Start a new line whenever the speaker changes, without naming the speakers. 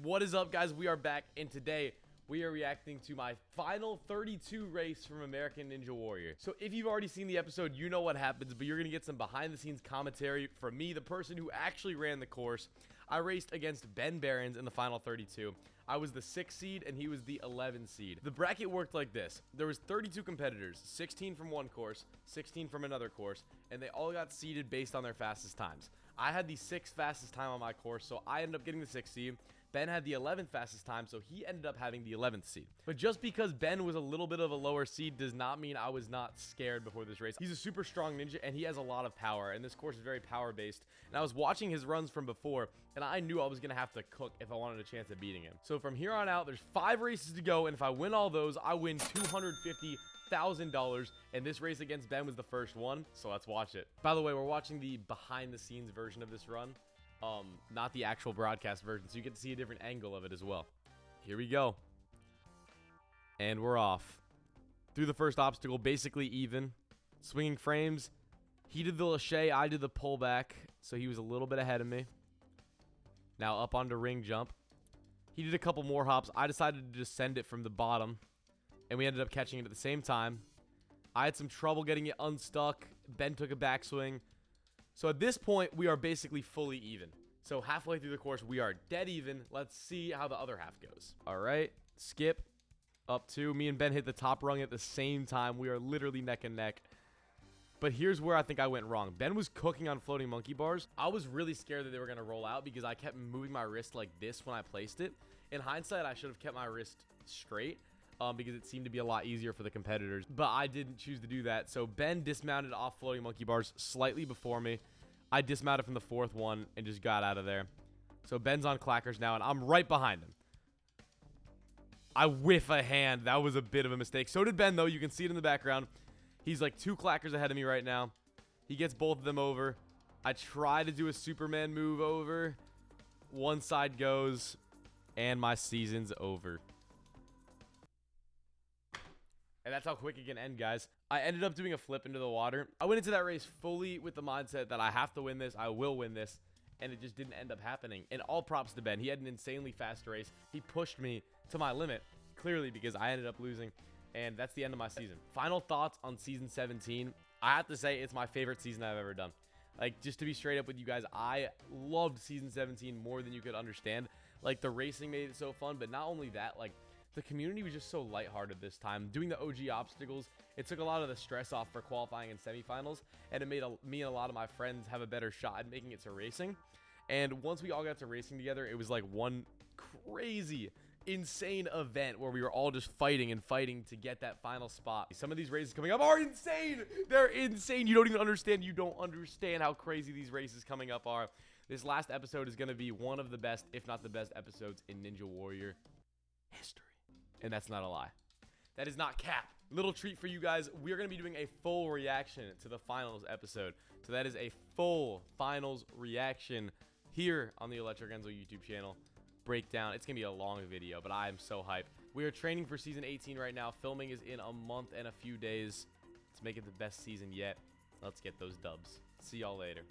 What is up, guys? We are back, and today we are reacting to my final 32 race from American Ninja Warrior. So if you've already seen the episode, you know what happens, but you're going to get some behind-the-scenes commentary from me, the person who actually ran the course. I raced against Ben Behrens in the final 32. I was the 6th seed, and he was the 11th seed. The bracket worked like this. There was 32 competitors, 16 from one course, 16 from another course, and they all got seeded based on their fastest times. I had the 6th fastest time on my course, so I ended up getting the 6th seed. Ben had the 11th fastest time, so he ended up having the 11th seed. But just because Ben was a little bit of a lower seed does not mean I was not scared before this race. He's a super strong ninja, and he has a lot of power, and this course is very power-based. And I was watching his runs from before, and I knew I was going to have to cook if I wanted a chance at beating him. So from here on out, there's 5 races to go, and if I win all those, I win $250,000, and this race against Ben was the first one, so let's watch it. By the way, we're watching the behind-the-scenes version of this run. Not the actual broadcast version, so you get to see a different angle of it as well. Here we go. And we're off. Through the first obstacle, basically even. Swinging frames. He did the 𝗘𝗟𝗘𝗖, I did the pullback, so he was a little bit ahead of me. Now up onto ring jump. He did a couple more hops. I decided to just send it from the bottom, and we ended up catching it at the same time. I had some trouble getting it unstuck. Ben took a backswing. So at this point, we are basically fully even. So halfway through the course, we are dead even. Let's see how the other half goes. All right, skip, up 2. Me and Ben hit the top rung at the same time. We are literally neck and neck. But here's where I think I went wrong. Ben was cooking on floating monkey bars. I was really scared that they were going to roll out because I kept moving my wrist like this when I placed it. In hindsight, I should have kept my wrist straight. Because it seemed to be a lot easier for the competitors. But I didn't choose to do that. So Ben dismounted off floating monkey bars slightly before me. I dismounted from the 4th one and just got out of there. So Ben's on clackers now, and I'm right behind him. I whiff a hand. That was a bit of a mistake. So did Ben, though. You can see it in the background. He's like 2 clackers ahead of me right now. He gets both of them over. I try to do a Superman move over. One side goes, and my season's over. And that's how quick it can end, guys. I ended up doing a flip into the water. I went into that race fully with the mindset that I have to win this. I will win this. And it just didn't end up happening. And all props to Ben. He had an insanely fast race. He pushed me to my limit, clearly, because I ended up losing. And that's the end of my season. Final thoughts on season 17. I have to say it's my favorite season I've ever done. Like, just to be straight up with you guys, I loved season 17 more than you could understand. Like, the racing made it so fun. But not only that, like, the community was just so lighthearted this time. Doing the OG obstacles, it took a lot of the stress off for qualifying in semifinals, and it made me and a lot of my friends have a better shot at making it to racing. And once we all got to racing together, it was like one crazy, insane event where we were all just fighting and fighting to get that final spot. Some of these races coming up are insane. They're insane. You don't even understand. You don't understand how crazy these races coming up are. This last episode is going to be one of the best, if not the best, episodes in Ninja Warrior history. And that's not a lie. That is not cap. Little treat for you guys. We're going to be doing a full reaction to the finals episode. So that is a full finals reaction here on the 𝗘𝗟𝗘𝗖𝗧𝗥𝗜𝗖 YouTube channel. Breakdown. It's going to be a long video, but I am so hyped. We are training for season 18 right now. Filming is in a month and a few days. Let's make it the best season yet. Let's get those dubs. See y'all later.